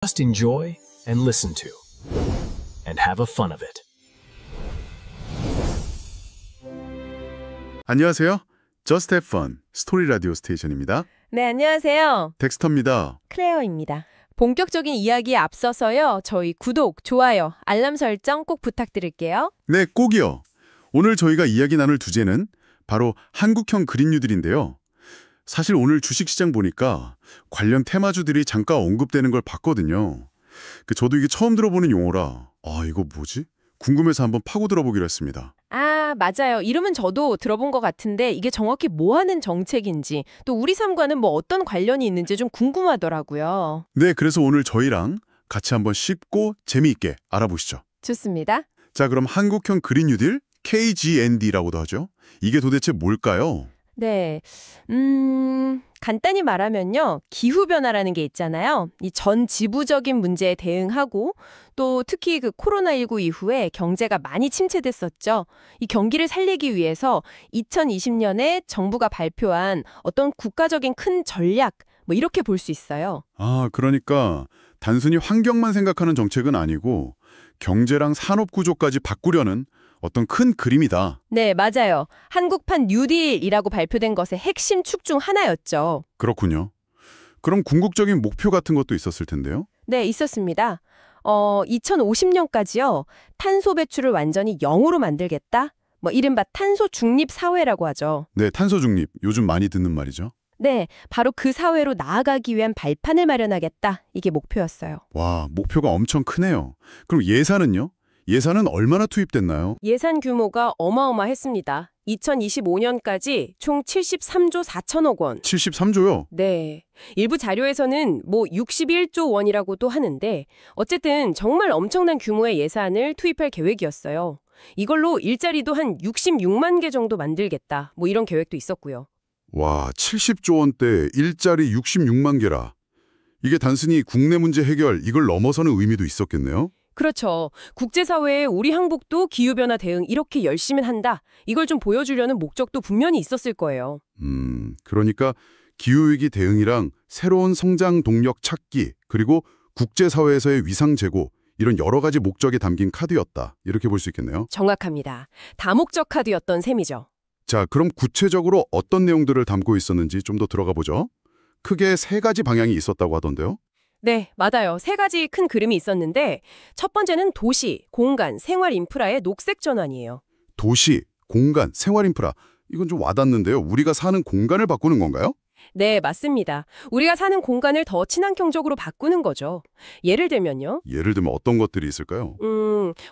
Just enjoy and listen to and have a fun of it. 안녕하세요. Just Have Fun 스토리 라디오 스테이션입니다. 네, 안녕하세요. 덱스터입니다. 클레어입니다. 본격적인 이야기에 앞서서요. 저희 구독, 좋아요, 알람 설정 꼭 부탁드릴게요. 네, 꼭이요. 오늘 저희가 이야기 나눌 주제는 바로 한국형 그린뉴딜인데요. 사실 오늘 주식시장 보니까 관련 테마주들이 잠깐 언급되는 걸 봤거든요. 저도 이게 처음 들어보는 용어라 이거 뭐지? 궁금해서 한번 파고 들어보기로 했습니다. 아, 맞아요. 이름은 저도 들어본 것 같은데 이게 정확히 뭐 하는 정책인지 또 우리 삶과는 뭐 어떤 관련이 있는지 좀 궁금하더라고요. 네, 그래서 오늘 저희랑 같이 한번 쉽고 재미있게 알아보시죠. 좋습니다. 자, 그럼 한국형 그린뉴딜, KGND라고도 하죠. 이게 도대체 뭘까요? 네, 간단히 말하면요. 기후변화라는 게 있잖아요. 이 전 지구적인 문제에 대응하고 또 특히 그 코로나19 이후에 경제가 많이 침체됐었죠. 이 경기를 살리기 위해서 2020년에 정부가 발표한 어떤 국가적인 큰 전략, 뭐 이렇게 볼 수 있어요. 아, 그러니까 단순히 환경만 생각하는 정책은 아니고 경제랑 산업 구조까지 바꾸려는 어떤 큰 그림이다. 네, 맞아요. 한국판 뉴딜이라고 발표된 것의 핵심 축 중 하나였죠. 그렇군요. 그럼 궁극적인 목표 같은 것도 있었을 텐데요. 네, 있었습니다. 2050년까지요. 탄소 배출을 완전히 0으로 만들겠다. 뭐 이른바 탄소 중립 사회라고 하죠. 네, 탄소 중립. 요즘 많이 듣는 말이죠. 네, 바로 그 사회로 나아가기 위한 발판을 마련하겠다. 이게 목표였어요. 와, 목표가 엄청 크네요. 그럼 예산은요? 예산은 얼마나 투입됐나요? 예산 규모가 어마어마했습니다. 2025년까지 총 73조 4천억 원. 73조요? 네. 일부 자료에서는 뭐 61조 원이라고도 하는데 어쨌든 정말 엄청난 규모의 예산을 투입할 계획이었어요. 이걸로 일자리도 한 66만 개 정도 만들겠다. 뭐 이런 계획도 있었고요. 와, 70조 원대 일자리 66만 개라. 이게 단순히 국내 문제 해결 이걸 넘어서는 의미도 있었겠네요? 그렇죠. 국제사회에 우리 한국도 기후변화 대응 이렇게 열심히 한다. 이걸 좀 보여주려는 목적도 분명히 있었을 거예요. 그러니까 기후위기 대응이랑 새로운 성장 동력 찾기 그리고 국제사회에서의 위상 제고 이런 여러 가지 목적이 담긴 카드였다. 이렇게 볼 수 있겠네요. 정확합니다. 다목적 카드였던 셈이죠. 자, 그럼 구체적으로 어떤 내용들을 담고 있었는지 좀 더 들어가 보죠. 크게 세 가지 방향이 있었다고 하던데요. 네, 맞아요. 세 가지 큰 그림이 있었는데 첫 번째는 도시, 공간, 생활 인프라의 녹색 전환이에요. 도시, 공간, 생활 인프라. 이건 좀 와닿는데요. 우리가 사는 공간을 바꾸는 건가요? 네, 맞습니다. 우리가 사는 공간을 더 친환경적으로 바꾸는 거죠. 예를 들면요. 예를 들면 어떤 것들이 있을까요?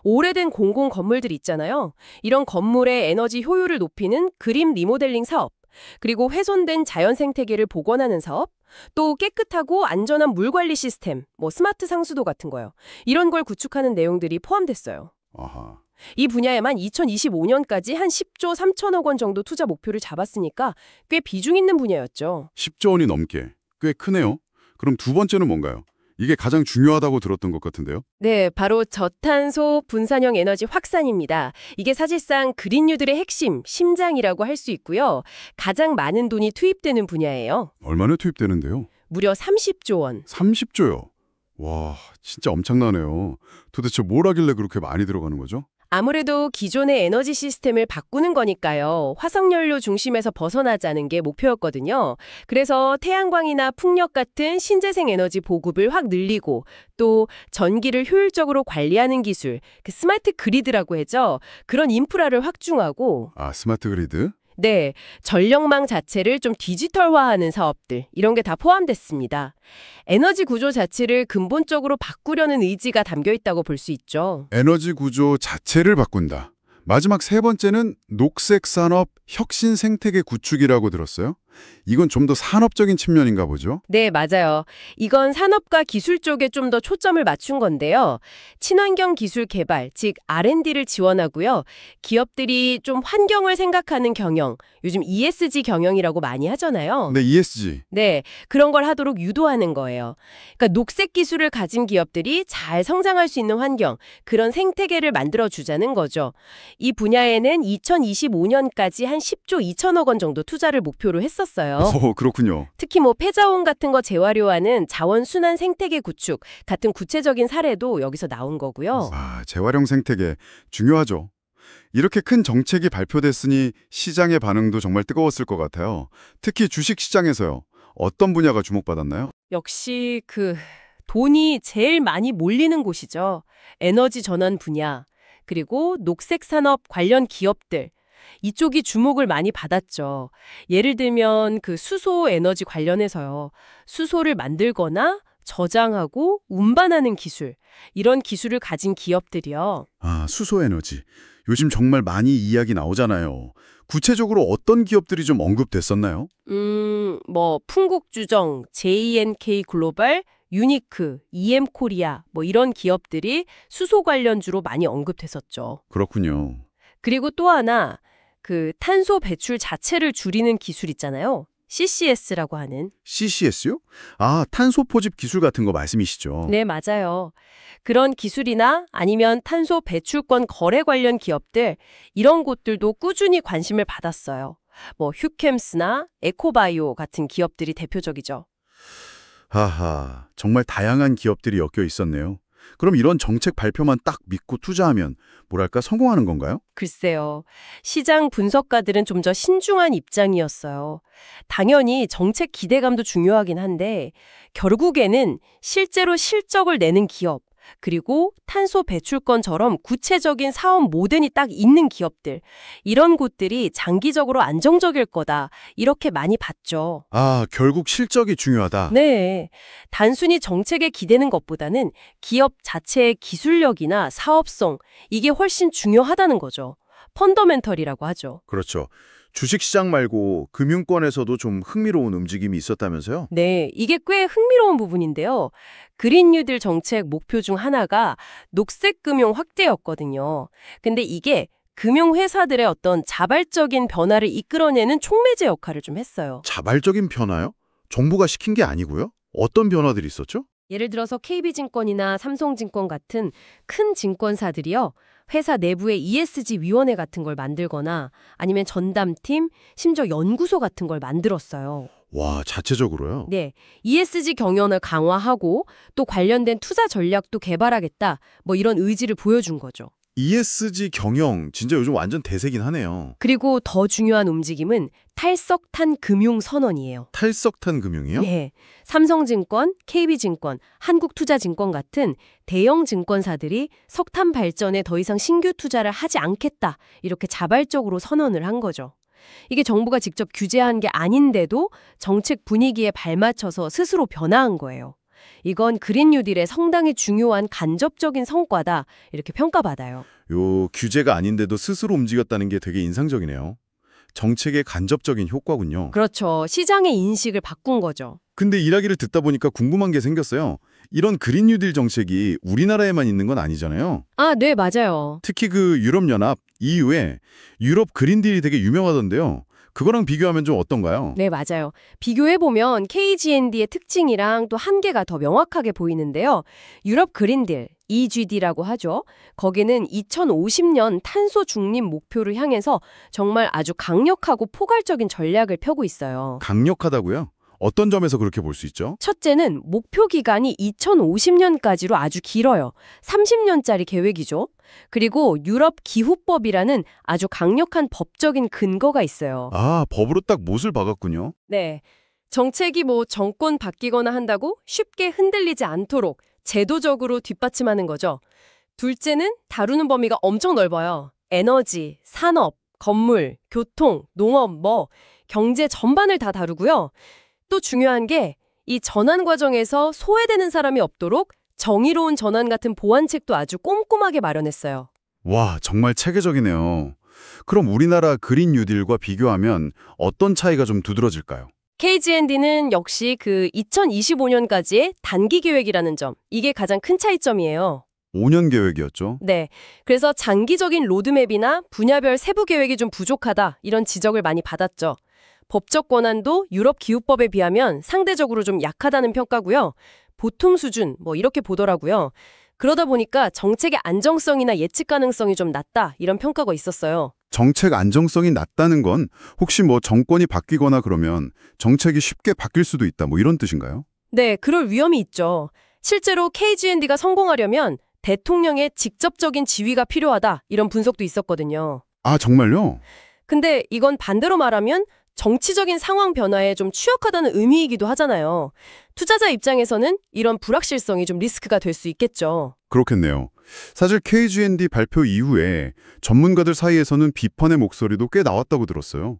오래된 공공 건물들 있잖아요. 이런 건물의 에너지 효율을 높이는 그린 리모델링 사업, 그리고 훼손된 자연 생태계를 복원하는 사업, 또 깨끗하고 안전한 물 관리 시스템, 뭐 스마트 상수도 같은 거요. 이런 걸 구축하는 내용들이 포함됐어요. 아하. 이 분야에만 2025년까지 한 10조 3천억 원 정도 투자 목표를 잡았으니까 꽤 비중 있는 분야였죠. 10조 원이 넘게. 꽤 크네요. 그럼 두 번째는 뭔가요? 이게 가장 중요하다고 들었던 것 같은데요. 네, 바로 저탄소 분산형 에너지 확산입니다. 이게 사실상 그린뉴딜의 핵심, 심장이라고 할 수 있고요. 가장 많은 돈이 투입되는 분야예요. 얼마나 투입되는데요? 무려 30조 원. 30조요. 와, 진짜 엄청나네요. 도대체 뭘 하길래 그렇게 많이 들어가는 거죠? 아무래도 기존의 에너지 시스템을 바꾸는 거니까요. 화석연료 중심에서 벗어나자는 게 목표였거든요. 그래서 태양광이나 풍력 같은 신재생 에너지 보급을 확 늘리고 또 전기를 효율적으로 관리하는 기술, 그 스마트 그리드라고 하죠. 그런 인프라를 확충하고 아, 스마트 그리드? 네, 전력망 자체를 좀 디지털화하는 사업들 이런 게 다 포함됐습니다. 에너지 구조 자체를 근본적으로 바꾸려는 의지가 담겨 있다고 볼 수 있죠. 에너지 구조 자체를 바꾼다. 마지막 세 번째는 녹색 산업 혁신 생태계 구축이라고 들었어요. 이건 좀 더 산업적인 측면인가 보죠? 네, 맞아요. 이건 산업과 기술 쪽에 좀 더 초점을 맞춘 건데요. 친환경 기술 개발, 즉 R&D를 지원하고요. 기업들이 좀 환경을 생각하는 경영, 요즘 ESG 경영이라고 많이 하잖아요. 네, ESG. 네, 그런 걸 하도록 유도하는 거예요. 그러니까 녹색 기술을 가진 기업들이 잘 성장할 수 있는 환경, 그런 생태계를 만들어주자는 거죠. 이 분야에는 2025년까지 한 10조 2천억 원 정도 투자를 목표로 했었어요. 했었어요. 그렇군요. 특히 뭐 폐자원 같은 거 재활용하는 자원순환 생태계 구축 같은 구체적인 사례도 여기서 나온 거고요. 재활용 생태계 중요하죠. 이렇게 큰 정책이 발표됐으니 시장의 반응도 정말 뜨거웠을 것 같아요. 특히 주식 시장에서요. 어떤 분야가 주목받았나요? 역시 돈이 제일 많이 몰리는 곳이죠. 에너지 전환 분야, 그리고 녹색 산업 관련 기업들. 이쪽이 주목을 많이 받았죠. 예를 들면 수소 에너지 관련해서요. 수소를 만들거나 저장하고 운반하는 기술, 이런 기술을 가진 기업들이요. 수소 에너지. 요즘 정말 많이 이야기 나오잖아요. 구체적으로 어떤 기업들이 좀 언급됐었나요? 풍국주정, JNK 글로벌, 유니크, EM코리아 이런 기업들이 수소 관련주로 많이 언급됐었죠. 그렇군요. 그리고 또 하나 탄소 배출 자체를 줄이는 기술 있잖아요. CCS라고 하는. CCS요? 탄소 포집 기술 같은 거 말씀이시죠? 네, 맞아요. 그런 기술이나 아니면 탄소 배출권 거래 관련 기업들, 이런 곳들도 꾸준히 관심을 받았어요. 휴캠스나 에코바이오 같은 기업들이 대표적이죠. 정말 다양한 기업들이 엮여 있었네요. 그럼 이런 정책 발표만 딱 믿고 투자하면 성공하는 건가요? 글쎄요. 시장 분석가들은 좀 더 신중한 입장이었어요. 당연히 정책 기대감도 중요하긴 한데 결국에는 실제로 실적을 내는 기업, 그리고 탄소 배출권처럼 구체적인 사업 모델이 딱 있는 기업들, 이런 곳들이 장기적으로 안정적일 거다, 이렇게 많이 봤죠. 결국 실적이 중요하다. 네. 단순히 정책에 기대는 것보다는 기업 자체의 기술력이나 사업성, 이게 훨씬 중요하다는 거죠. 펀더멘털이라고 하죠. 그렇죠. 주식시장 말고 금융권에서도 좀 흥미로운 움직임이 있었다면서요? 네, 이게 꽤 흥미로운 부분인데요. 그린 뉴딜 정책 목표 중 하나가 녹색 금융 확대였거든요. 근데 이게 금융회사들의 어떤 자발적인 변화를 이끌어내는 촉매제 역할을 좀 했어요. 자발적인 변화요? 정부가 시킨 게 아니고요? 어떤 변화들이 있었죠? 예를 들어서 KB증권이나 삼성증권 같은 큰 증권사들이요. 회사 내부에 ESG 위원회 같은 걸 만들거나 아니면 전담팀, 심지어 연구소 같은 걸 만들었어요. 와, 자체적으로요? 네, ESG 경영을 강화하고 또 관련된 투자 전략도 개발하겠다, 이런 의지를 보여준 거죠. ESG 경영, 진짜 요즘 완전 대세긴 하네요. 그리고 더 중요한 움직임은 탈석탄 금융 선언이에요. 탈석탄 금융이요? 네, 삼성증권, KB증권, 한국투자증권 같은 대형 증권사들이 석탄 발전에 더 이상 신규 투자를 하지 않겠다, 이렇게 자발적으로 선언을 한 거죠. 이게 정부가 직접 규제한 게 아닌데도 정책 분위기에 발맞춰서 스스로 변화한 거예요. 이건 그린 뉴딜의 상당히 중요한 간접적인 성과다, 이렇게 평가받아요. 규제가 아닌데도 스스로 움직였다는 게 되게 인상적이네요. 정책의 간접적인 효과군요. 그렇죠. 시장의 인식을 바꾼 거죠. 근데 이야기를 듣다 보니까 궁금한 게 생겼어요. 이런 그린 뉴딜 정책이 우리나라에만 있는 건 아니잖아요. 네, 맞아요. 특히 유럽연합, EU에 유럽 그린딜이 되게 유명하던데요. 그거랑 비교하면 좀 어떤가요? 네, 맞아요. 비교해보면 KGND의 특징이랑 또 한계가 더 명확하게 보이는데요. 유럽 그린딜, EGD라고 하죠. 거기는 2050년 탄소 중립 목표를 향해서 정말 아주 강력하고 포괄적인 전략을 펴고 있어요. 강력하다고요? 어떤 점에서 그렇게 볼 수 있죠? 첫째는 목표 기간이 2050년까지로 아주 길어요. 30년짜리 계획이죠. 그리고 유럽 기후법이라는 아주 강력한 법적인 근거가 있어요. 법으로 딱 못을 박았군요. 네. 정책이 정권 바뀌거나 한다고 쉽게 흔들리지 않도록 제도적으로 뒷받침하는 거죠. 둘째는 다루는 범위가 엄청 넓어요. 에너지, 산업, 건물, 교통, 농업, 경제 전반을 다 다루고요. 또 중요한 게 이 전환 과정에서 소외되는 사람이 없도록 정의로운 전환 같은 보완책도 아주 꼼꼼하게 마련했어요. 와, 정말 체계적이네요. 그럼 우리나라 그린 뉴딜과 비교하면 어떤 차이가 좀 두드러질까요? KGND는 역시 2025년까지의 단기 계획이라는 점, 이게 가장 큰 차이점이에요. 5년 계획이었죠. 네. 그래서 장기적인 로드맵이나 분야별 세부 계획이 좀 부족하다, 이런 지적을 많이 받았죠. 법적 권한도 유럽 기후법에 비하면 상대적으로 좀 약하다는 평가고요. 보통 수준 이렇게 보더라고요. 그러다 보니까 정책의 안정성이나 예측 가능성이 좀 낮다, 이런 평가가 있었어요. 정책 안정성이 낮다는 건 혹시 뭐 정권이 바뀌거나 그러면 정책이 쉽게 바뀔 수도 있다 뭐 이런 뜻인가요? 네, 그럴 위험이 있죠. 실제로 KGND가 성공하려면 대통령의 직접적인 지휘가 필요하다, 이런 분석도 있었거든요. 아, 정말요? 근데 이건 반대로 말하면 정치적인 상황 변화에 좀 취약하다는 의미이기도 하잖아요. 투자자 입장에서는 이런 불확실성이 좀 리스크가 될 수 있겠죠. 그렇겠네요. 사실 KGND 발표 이후에 전문가들 사이에서는 비판의 목소리도 꽤 나왔다고 들었어요.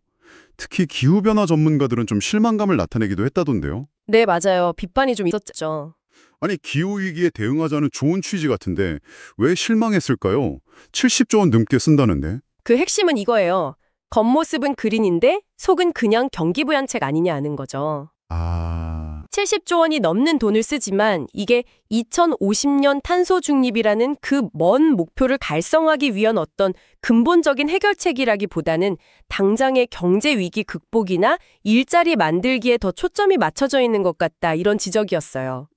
특히 기후변화 전문가들은 좀 실망감을 나타내기도 했다던데요. 네, 맞아요. 비판이 좀 있었죠. 아니, 기후위기에 대응하자는 좋은 취지 같은데 왜 실망했을까요? 70조 원 넘게 쓴다는데. 그 핵심은 이거예요. 겉모습은 그린인데 속은 그냥 경기부양책 아니냐는 거죠. 아, 70조 원이 넘는 돈을 쓰지만 이게 2050년 탄소 중립이라는 그 먼 목표를 달성하기 위한 어떤 근본적인 해결책이라기보다는 당장의 경제 위기 극복이나 일자리 만들기에 더 초점이 맞춰져 있는 것 같다, 이런 지적이었어요.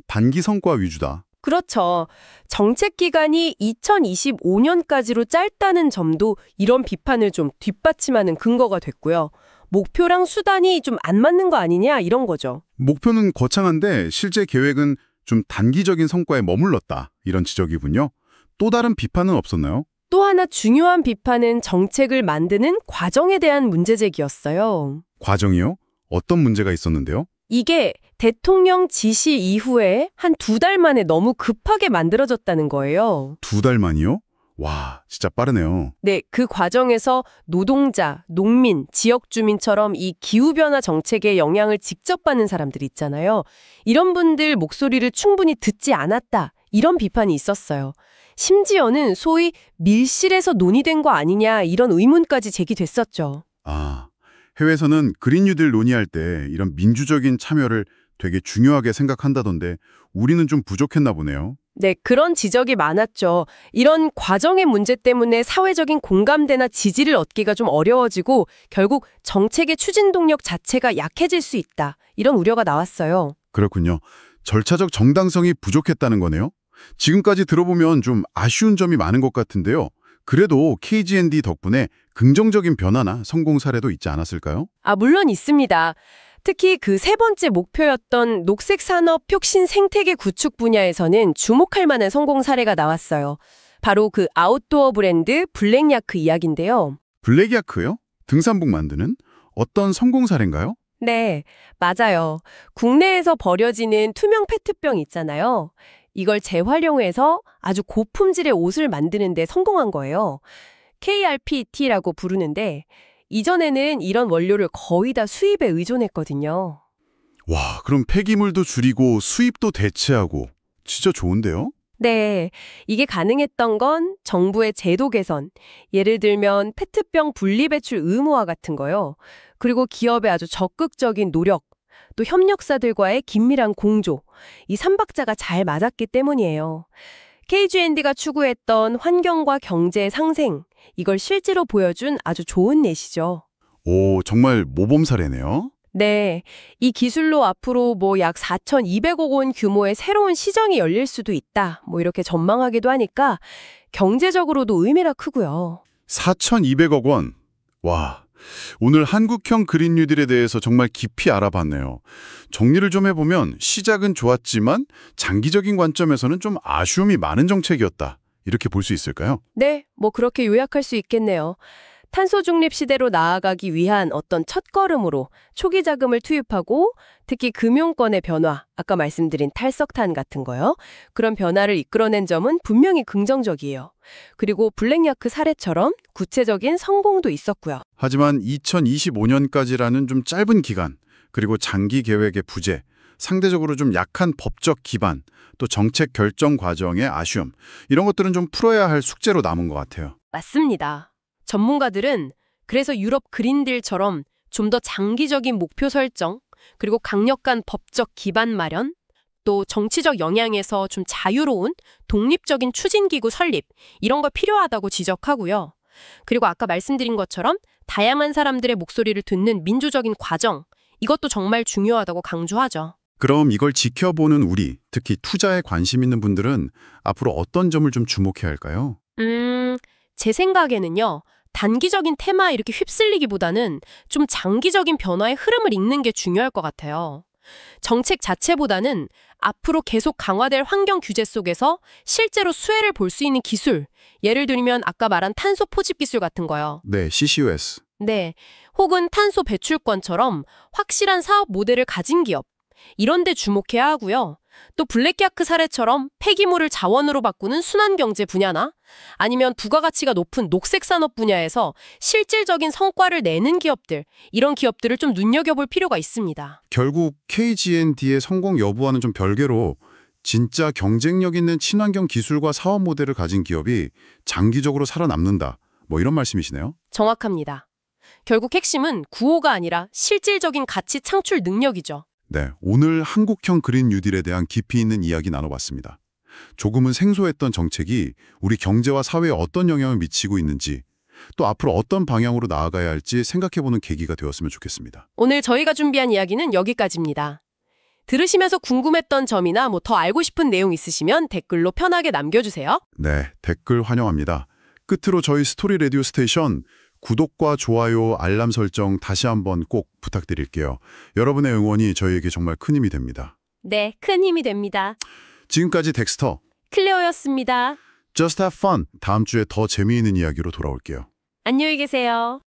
단기 성과 위주다. 그렇죠. 정책 기간이 2025년까지로 짧다는 점도 이런 비판을 좀 뒷받침하는 근거가 됐고요. 목표랑 수단이 좀 안 맞는 거 아니냐, 이런 거죠. 목표는 거창한데 실제 계획은 좀 단기적인 성과에 머물렀다. 이런 지적이군요. 또 다른 비판은 없었나요? 또 하나 중요한 비판은 정책을 만드는 과정에 대한 문제제기였어요. 과정이요? 어떤 문제가 있었는데요? 이게 대통령 지시 이후에 한 2달 만에 너무 급하게 만들어졌다는 거예요. 2달 만이요? 와, 진짜 빠르네요. 네, 그 과정에서 노동자, 농민, 지역 주민처럼 이 기후변화 정책의 영향을 직접 받는 사람들 있잖아요. 이런 분들 목소리를 충분히 듣지 않았다, 이런 비판이 있었어요. 심지어는 소위 밀실에서 논의된 거 아니냐, 이런 의문까지 제기됐었죠. 아, 해외에서는 그린 뉴딜 논의할 때 이런 민주적인 참여를 되게 중요하게 생각한다던데 우리는 좀 부족했나 보네요. 네, 그런 지적이 많았죠. 이런 과정의 문제 때문에 사회적인 공감대나 지지를 얻기가 좀 어려워지고 결국 정책의 추진 동력 자체가 약해질 수 있다, 이런 우려가 나왔어요. 그렇군요. 절차적 정당성이 부족했다는 거네요. 지금까지 들어보면 좀 아쉬운 점이 많은 것 같은데요. 그래도 KGND 덕분에 긍정적인 변화나 성공 사례도 있지 않았을까요? 물론 있습니다. 특히 그 세 번째 목표였던 녹색 산업 혁신 생태계 구축 분야에서는 주목할 만한 성공 사례가 나왔어요. 바로 그 아웃도어 브랜드 블랙야크 이야기인데요. 블랙야크요? 등산복 만드는? 어떤 성공 사례인가요? 네, 맞아요. 국내에서 버려지는 투명 페트병 있잖아요. 이걸 재활용해서 아주 고품질의 옷을 만드는 데 성공한 거예요. KRPT라고 부르는데 이전에는 이런 원료를 거의 다 수입에 의존했거든요. 와, 그럼 폐기물도 줄이고 수입도 대체하고 진짜 좋은데요? 네, 이게 가능했던 건 정부의 제도 개선, 예를 들면 페트병 분리배출 의무화 같은 거요. 그리고 기업의 아주 적극적인 노력, 또 협력사들과의 긴밀한 공조, 이 삼박자가 잘 맞았기 때문이에요. KGND가 추구했던 환경과 경제의 상생, 이걸 실제로 보여준 아주 좋은 예시죠. 오, 정말 모범 사례네요. 네, 이 기술로 앞으로 약 4,200억 원 규모의 새로운 시장이 열릴 수도 있다, 이렇게 전망하기도 하니까 경제적으로도 의미가 크고요. 4,200억 원. 와, 오늘 한국형 그린 뉴딜에 대해서 정말 깊이 알아봤네요. 정리를 좀 해보면 시작은 좋았지만 장기적인 관점에서는 좀 아쉬움이 많은 정책이었다. 이렇게 볼 수 있을까요? 네, 그렇게 요약할 수 있겠네요. 탄소 중립 시대로 나아가기 위한 어떤 첫걸음으로 초기 자금을 투입하고 특히 금융권의 변화, 아까 말씀드린 탈석탄 같은 거요. 그런 변화를 이끌어낸 점은 분명히 긍정적이에요. 그리고 블랙야크 사례처럼 구체적인 성공도 있었고요. 하지만 2025년까지라는 좀 짧은 기간, 그리고 장기 계획의 부재, 상대적으로 좀 약한 법적 기반, 또 정책 결정 과정의 아쉬움, 이런 것들은 좀 풀어야 할 숙제로 남은 것 같아요. 맞습니다. 전문가들은 그래서 유럽 그린딜처럼 좀 더 장기적인 목표 설정, 그리고 강력한 법적 기반 마련, 또 정치적 영향에서 좀 자유로운 독립적인 추진기구 설립, 이런 거 필요하다고 지적하고요. 그리고 아까 말씀드린 것처럼 다양한 사람들의 목소리를 듣는 민주적인 과정, 이것도 정말 중요하다고 강조하죠. 그럼 이걸 지켜보는 우리, 특히 투자에 관심 있는 분들은 앞으로 어떤 점을 좀 주목해야 할까요? 제 생각에는요, 단기적인 테마에 이렇게 휩쓸리기보다는 좀 장기적인 변화의 흐름을 읽는 게 중요할 것 같아요. 정책 자체보다는 앞으로 계속 강화될 환경 규제 속에서 실제로 수혜를 볼 수 있는 기술, 예를 들면 아까 말한 탄소 포집 기술 같은 거요. 네, CCUS. 네, 혹은 탄소 배출권처럼 확실한 사업 모델을 가진 기업, 이런 데 주목해야 하고요. 또 블랙야크 사례처럼 폐기물을 자원으로 바꾸는 순환경제 분야나 아니면 부가가치가 높은 녹색산업 분야에서 실질적인 성과를 내는 기업들, 이런 기업들을 좀 눈여겨볼 필요가 있습니다. 결국 KG&D의 성공 여부와는 좀 별개로 진짜 경쟁력 있는 친환경 기술과 사업 모델을 가진 기업이 장기적으로 살아남는다. 뭐 이런 말씀이시네요. 정확합니다. 결국 핵심은 구호가 아니라 실질적인 가치 창출 능력이죠. 네, 오늘 한국형 그린 뉴딜에 대한 깊이 있는 이야기 나눠봤습니다. 조금은 생소했던 정책이 우리 경제와 사회에 어떤 영향을 미치고 있는지, 또 앞으로 어떤 방향으로 나아가야 할지 생각해보는 계기가 되었으면 좋겠습니다. 오늘 저희가 준비한 이야기는 여기까지입니다. 들으시면서 궁금했던 점이나 더 알고 싶은 내용 있으시면 댓글로 편하게 남겨주세요. 네, 댓글 환영합니다. 끝으로 저희 스토리 라디오 스테이션 구독과 좋아요, 알람 설정 다시 한번 꼭 부탁드릴게요. 여러분의 응원이 저희에게 정말 큰 힘이 됩니다. 네, 큰 힘이 됩니다. 지금까지 덱스터, 클레어였습니다. Just Have Fun. 다음 주에 더 재미있는 이야기로 돌아올게요. 안녕히 계세요.